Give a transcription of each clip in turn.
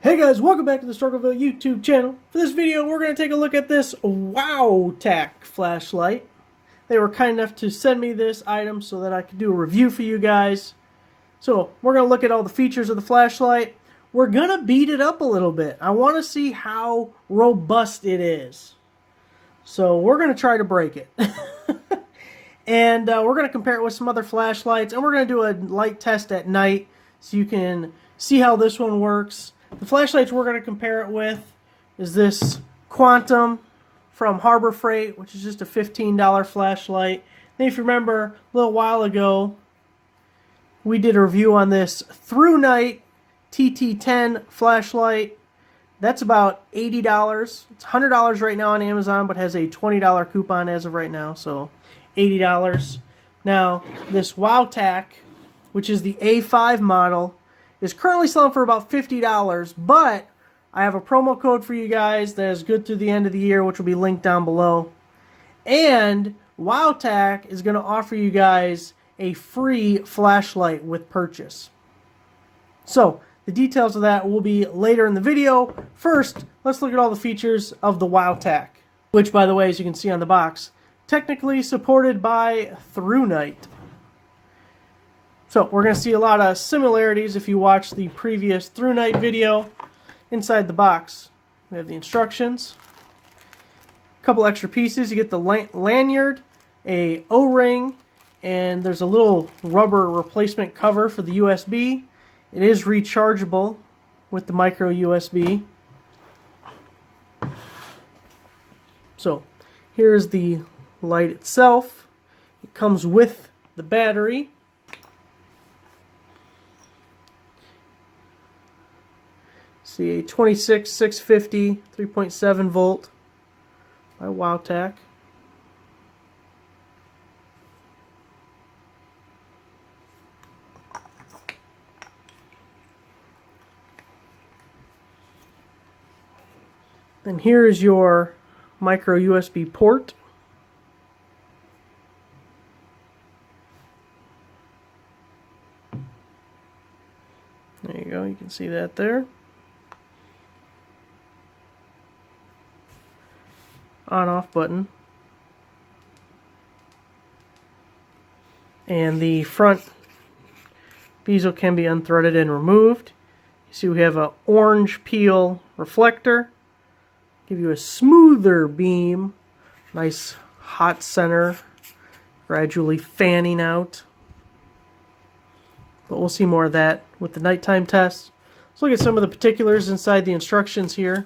Hey guys, welcome back to the Struggleville YouTube channel. For this video, we're going to take a look at this WOWTAC flashlight. They were kind enough to send me this item so that I could do a review for you guys. So, we're going to look at all the features of the flashlight. We're going to beat it up a little bit. I want to see how robust it is. So, we're going to try to break it. And we're going to compare it with some other flashlights. And we're going to do a light test at night so you can see how this one works. The flashlights we're going to compare it with is this Quantum from Harbor Freight, which is just a $15 flashlight. And if you remember, a little while ago, we did a review on this Through Night TT10 flashlight. That's about $80. It's $100 right now on Amazon, but has a $20 coupon as of right now, so $80. Now, this WOWTAC, which is the A5 model, is currently selling for about $50, but I have a promo code for you guys that is good through the end of the year, which will be linked down below. And WOWTAC is going to offer you guys a free flashlight with purchase. So, the details of that will be later in the video. First, let's look at all the features of the WOWTAC, which, by the way, as you can see on the box, technically supported by Through Night. So, we're going to see a lot of similarities if you watch the previous Through Night video. Inside the box, we have the instructions, a couple extra pieces. You get the lanyard, a O-ring, and there's a little rubber replacement cover for the USB. It is rechargeable with the micro USB. So, here's the light itself. It comes with the battery. See, a 26650 3.7 volt by WOWTAC. And here is your micro USB port. There you go, you can see that there. On-off button. And the front bezel can be unthreaded and removed. You see we have an orange peel reflector. Give you a smoother beam. Nice hot center. Gradually fanning out. But we'll see more of that with the nighttime test. Let's look at some of the particulars inside the instructions here.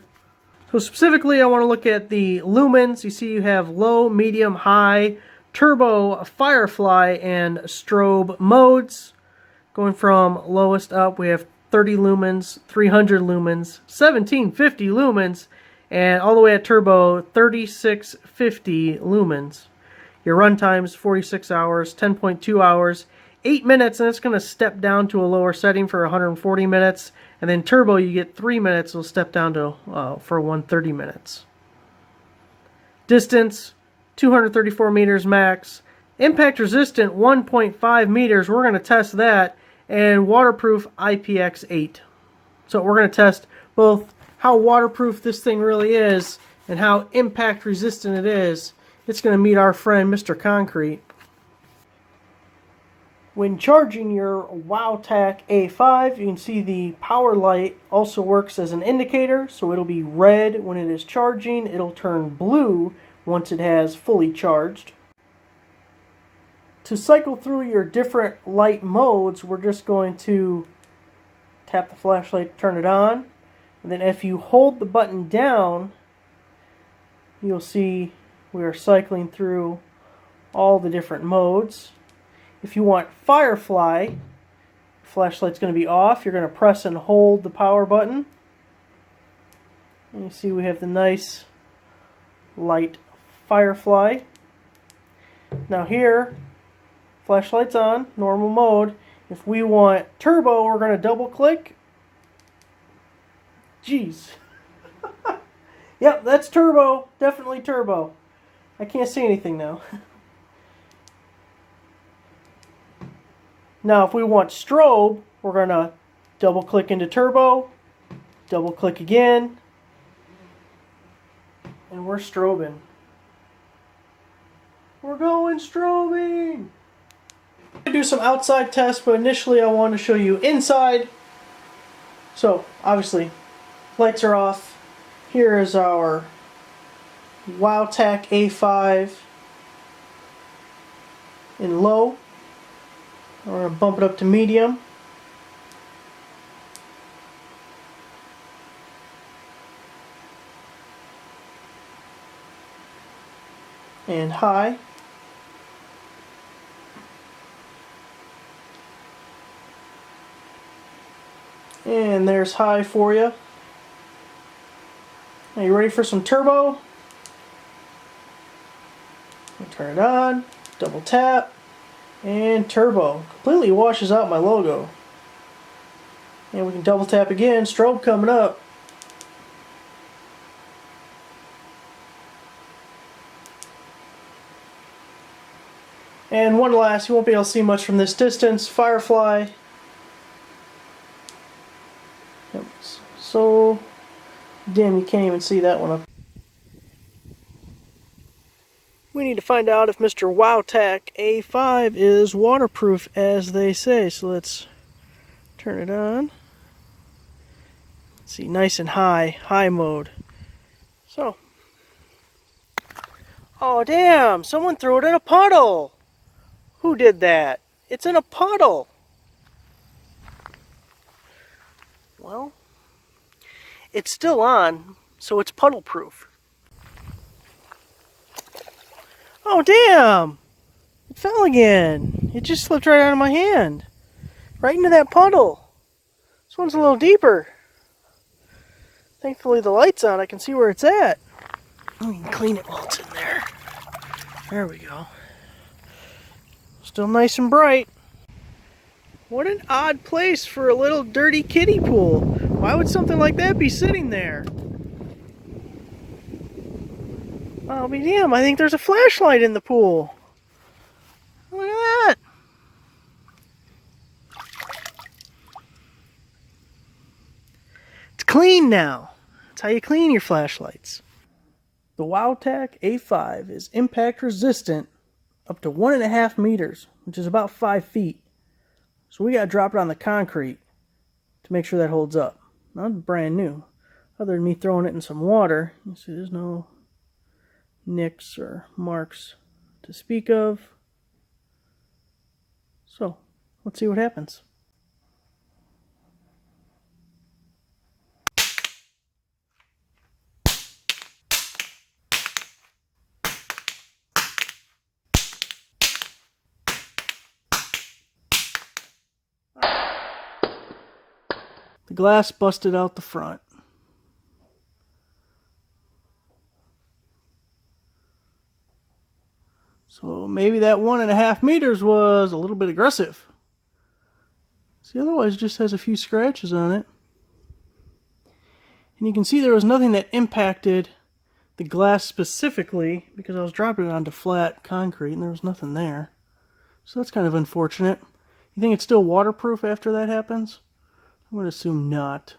So specifically, I want to look at the lumens. You see you have low, medium, high, turbo, firefly, and strobe modes. Going from lowest up, we have 30 lumens, 300 lumens, 1750 lumens, and all the way at turbo, 3650 lumens. Your run time is 46 hours, 10.2 hours, 8 minutes, and it's going to step down to a lower setting for 140 minutes. And then turbo, you get 3 minutes. It'll step down to for 130 minutes. Distance, 234 meters max. Impact resistant, 1.5 meters. We're going to test that. And waterproof IPX8. So we're going to test both how waterproof this thing really is and how impact resistant it is. It's going to meet our friend Mr. Concrete. When charging your WOWTAC A5, you can see the power light also works as an indicator, so it'll be red when it is charging. It'll turn blue once it has fully charged. To cycle through your different light modes, we're just going to tap the flashlight to turn it on. And then if you hold the button down, you'll see we are cycling through all the different modes. If you want firefly, the flashlight's going to be off. You're going to press and hold the power button. And you see we have the nice light firefly. Now here, flashlight's on, normal mode. If we want turbo, we're going to double click. Jeez. Yep, that's turbo. Definitely turbo. I can't see anything now. Now, if we want strobe, we're going to double click into turbo, Double click again. And we're strobing. We're going strobing! I'm going to do some outside tests, but initially I want to show you inside. So, obviously, lights are off. Here is our WOWTAC A5 in low. We're going to bump it up to medium. And high. And there's high for you. Are you ready for some turbo? We'll turn it on, double tap, and turbo. Completely washes out my logo. And we can double tap again, strobe coming up. And one last, you won't be able to see much from this distance, Firefly. So dim you can't even see that one up. We need to find out if Mr. WOWTAC A5 is waterproof as they say. So let's turn it on. Let's see, nice and high mode. So, oh damn, someone threw it in a puddle. Who did that? It's in a puddle. Well, it's still on, so it's puddle proof. Oh damn! It fell again. It just slipped right out of my hand. Right into that puddle. This one's a little deeper. Thankfully the light's on, I can see where it's at. We can clean it while it's in there. There we go. Still nice and bright. What an odd place for a little dirty kiddie pool. Why would something like that be sitting there? I'll be damned, I think there's a flashlight in the pool. Look at that. It's clean now. That's how you clean your flashlights. The WOWTAC A5 is impact resistant up to 1.5 meters, which is about 5 feet. So we got to drop it on the concrete to make sure that holds up. Not brand new. Other than me throwing it in some water, you see there's no nicks or marks to speak of. So, let's see what happens. The glass busted out the front. So maybe that 1.5 meters was a little bit aggressive. See, otherwise it just has a few scratches on it. And you can see there was nothing that impacted the glass specifically because I was dropping it onto flat concrete and there was nothing there. So that's kind of unfortunate. You think it's still waterproof after that happens? I'm going to assume not.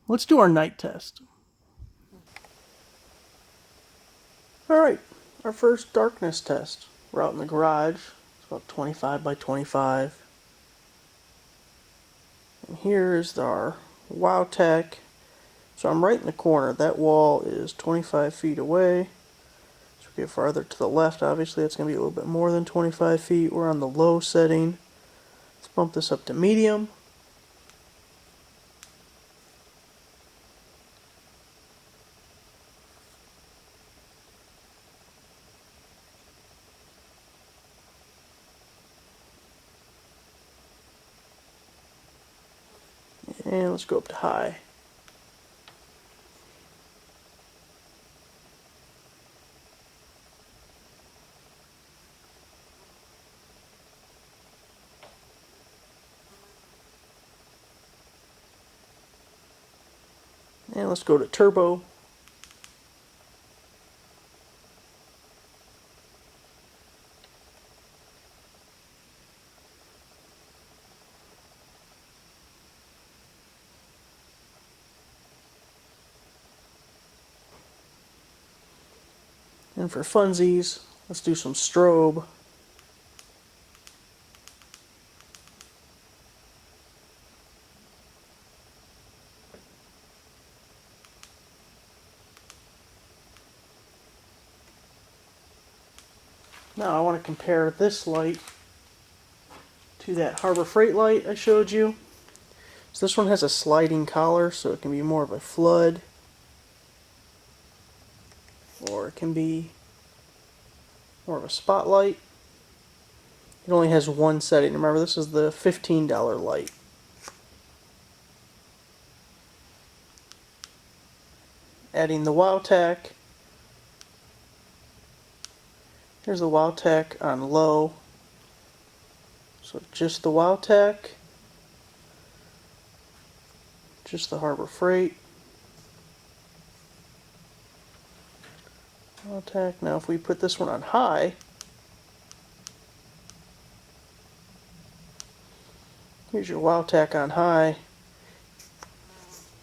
Let's do our night test. Alright, our first darkness test. We're out in the garage. It's about 25 by 25. And here's our WOWTAC. So I'm right in the corner. That wall is 25 feet away. So we get farther to the left, obviously that's going to be a little bit more than 25 feet. We're on the low setting. Let's bump this up to medium. And let's go up to high. And let's go to turbo. And for funsies, let's do some strobe. Now I want to compare this light to that Harbor Freight light I showed you. So this one has a sliding collar, so it can be more of a flood, or it can be more of a spotlight. It only has one setting. Remember, this is the $15 light. Adding the WOWTAC. Here's the WOWTAC on low. So just the WOWTAC. Just the Harbor Freight. WOWTAC. Now if we put this one on high, here's your WOWTAC on high.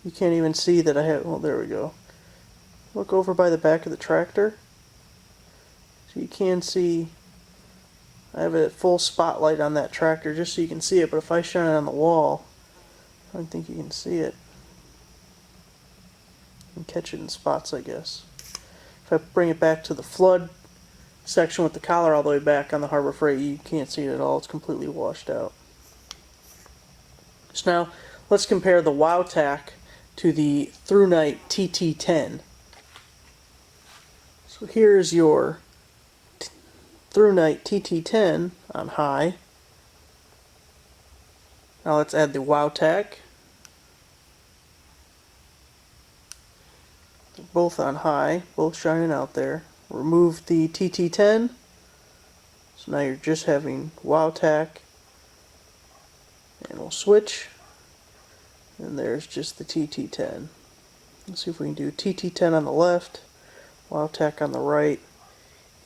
You can't even see that I have, well, there we go. Look over by the back of the tractor. So you can see I have a full spotlight on that tractor just so you can see it, but if I shine it on the wall, I don't think you can see it. You can catch it in spots, I guess. If I bring it back to the flood section with the collar all the way back on the Harbor Freight, you can't see it at all. It's completely washed out. So now let's compare the WOWTAC to the Through Night TT10. So here's your Through Night TT10 on high. Now let's add the WOWTAC. They're both on high, both shining out there. Remove the TT10. So now you're just having WOWTAC. And we'll switch. And there's just the TT10. Let's see if we can do TT10 on the left, WOWTAC on the right.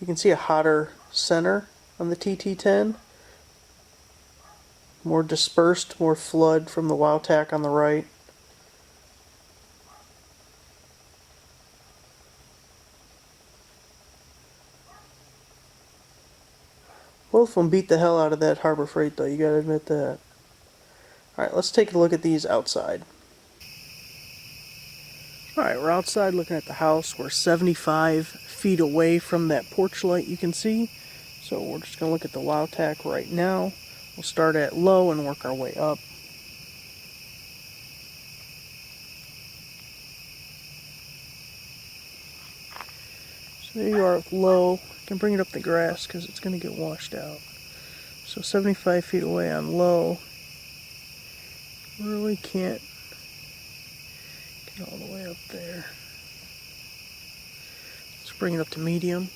You can see a hotter center on the TT10. More dispersed, more flood from the WOWTAC on the right. Both of them beat the hell out of that Harbor Freight though, you gotta admit that. Alright, let's take a look at these outside. Alright, we're outside looking at the house. We're 75 feet away from that porch light you can see. So we're just going to look at the WOWTAC right now. We'll start at low and work our way up. So there you are with low. You can bring it up the grass because it's going to get washed out. So 75 feet away on low. Really can't get all the way up there. Let's bring it up to medium.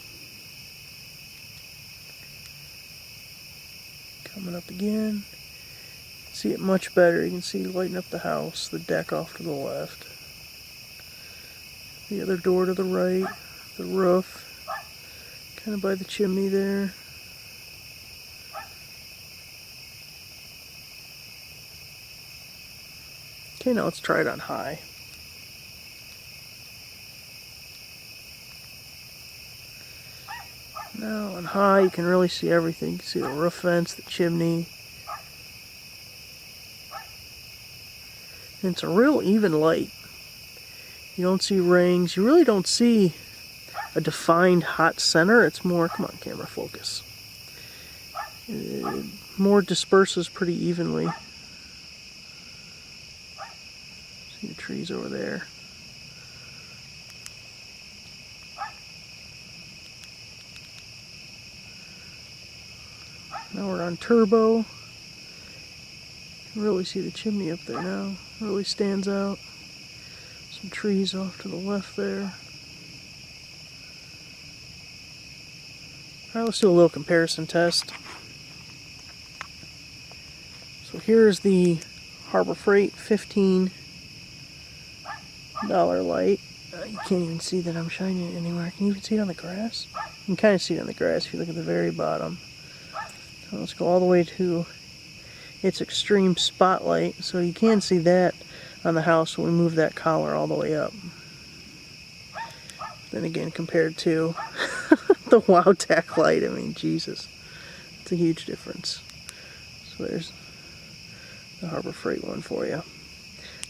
Coming up again. See it much better. You can see lighting up the house, the deck off to the left. The other door to the right, the roof, kind of by the chimney there. Okay, now let's try it on high. Now on high you can really see everything. You can see the roof vents, the chimney. And it's a real even light. You don't see rings. You really don't see a defined hot center. It's more, come on camera, focus. It more disperses pretty evenly. See the trees over there. Now we're on turbo. You can really see the chimney up there now. Really stands out. Some trees off to the left there. Alright, let's do a little comparison test. So here's the Harbor Freight $15 light. You can't even see that I'm shining it anywhere. Can you even see it on the grass? You can kind of see it on the grass if you look at the very bottom. So let's go all the way to its extreme spotlight. So you can see that on the house when we move that collar all the way up. Then again, compared to the WOWTAC light. I mean, Jesus. It's a huge difference. So there's the Harbor Freight one for you.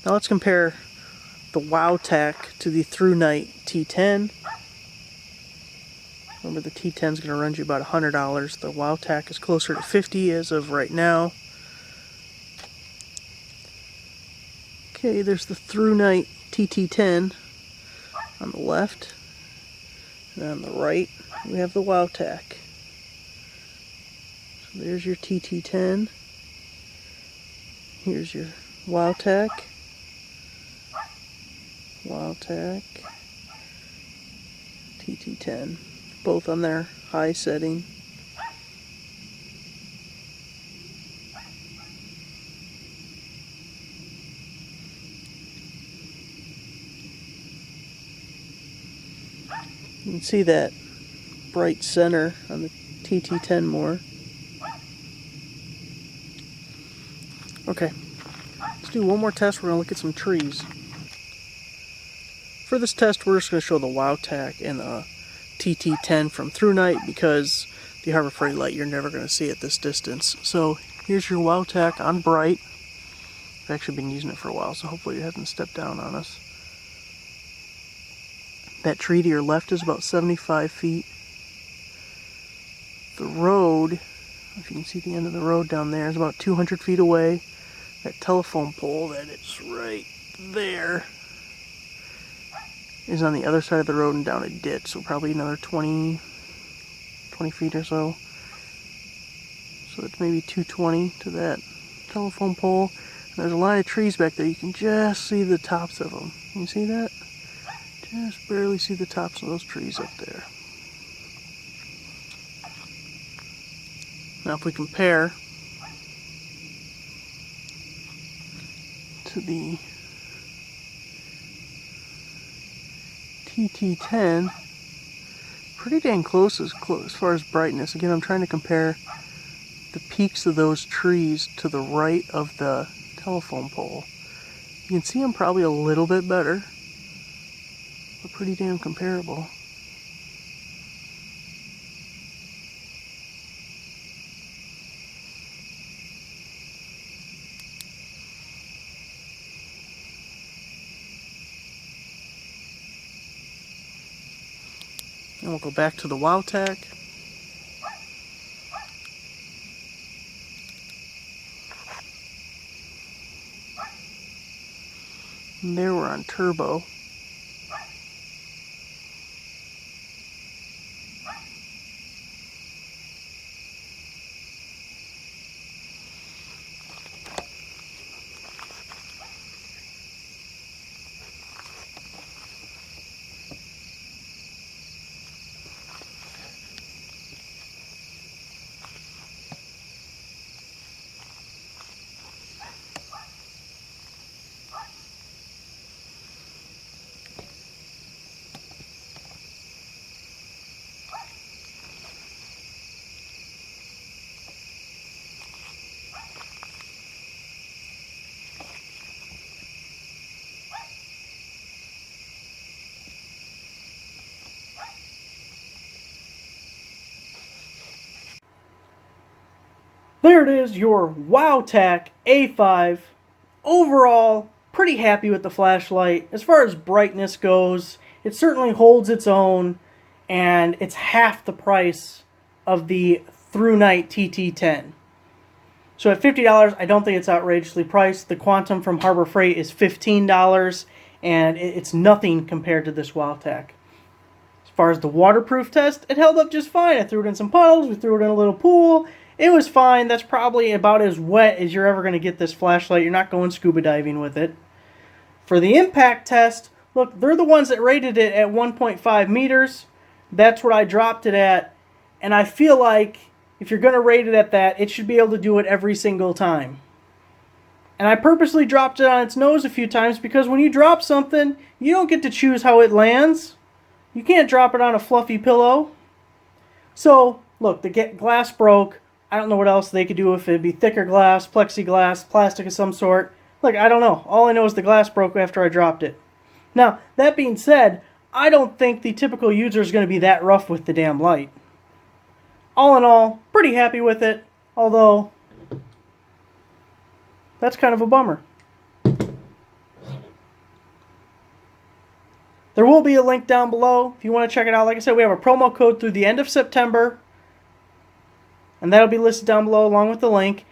Now let's compare the WOWTAC to the Through Night T10. Remember, the T10 is going to run you about $100. The WOWTAC is closer to $50 as of right now. Okay, there's the Through Night TT10 on the left. And on the right, we have the WOWTAC. So there's your TT10. Here's your WOWTAC. WOWTAC. TT10. Both on their high setting. You can see that bright center on the TT10 more. Okay, let's do one more test. We're going to look at some trees. For this test, we're just going to show the WOWTAC and the TT10 from Through Night, because the Harbor Freight light you're never going to see at this distance. So here's your WOWTAC on bright. I've actually been using it for a while, so hopefully it hasn't stepped down on us. That tree to your left is about 75 feet. The road, if you can see the end of the road down there, is about 200 feet away. That telephone pole that is right there is on the other side of the road and down a ditch, so probably another 20 feet or so. So it's maybe 220 to that telephone pole. And there's a line of trees back there. You can just see the tops of them. Can you see that? Just barely see the tops of those trees up there. Now if we compare to the TT10, pretty dang close as far as brightness. Again, I'm trying to compare the peaks of those trees to the right of the telephone pole. You can see them probably a little bit better, but pretty damn comparable. And we'll go back to the WOWTAC. And there we're on turbo. There it is, your WOWTAC A5. Overall, pretty happy with the flashlight. As far as brightness goes, it certainly holds its own, and it's half the price of the Through Night TT10. So at $50, I don't think it's outrageously priced. The Quantum from Harbor Freight is $15, and it's nothing compared to this WOWTAC. As far as the waterproof test, it held up just fine. I threw it in some puddles, we threw it in a little pool. It was fine. That's probably about as wet as you're ever going to get this flashlight. You're not going scuba diving with it. For the impact test, look, they're the ones that rated it at 1.5 meters. That's what I dropped it at. And I feel like if you're going to rate it at that, it should be able to do it every single time. And I purposely dropped it on its nose a few times because when you drop something, you don't get to choose how it lands. You can't drop it on a fluffy pillow. So, look, the glass broke. I don't know what else they could do if it'd be thicker glass, plexiglass, plastic of some sort. Look, I don't know. All I know is the glass broke after I dropped it. Now, that being said, I don't think the typical user is going to be that rough with the damn light. All in all, pretty happy with it, although that's kind of a bummer. There will be a link down below if you want to check it out. Like I said, we have a promo code through the end of September, and that'll be listed down below along with the link.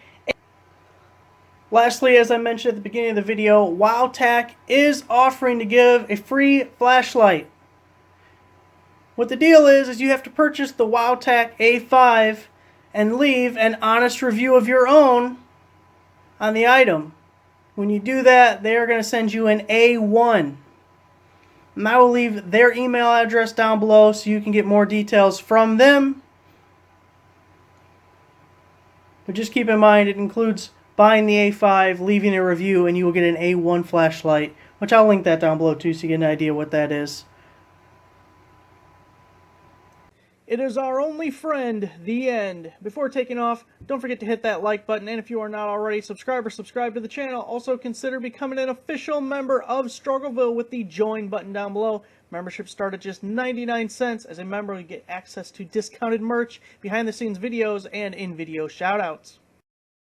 Lastly, as I mentioned at the beginning of the video, WOWTAC is offering to give a free flashlight. What the deal is you have to purchase the WOWTAC A5 and leave an honest review of your own on the item. When you do that, they are going to send you an A1. And I will leave their email address down below so you can get more details from them. But just keep in mind it includes buying the A5, leaving a review, and you will get an A1 flashlight, which I'll link that down below too so you get an idea what that is. It is our only friend, the end. Before taking off, don't forget to hit that like button, and if you are not already subscribed to the channel, also consider becoming an official member of Strobeville with the join button down below. Membership start at just 99 cents. As a member, you get access to discounted merch, behind the scenes videos, and in-video shoutouts.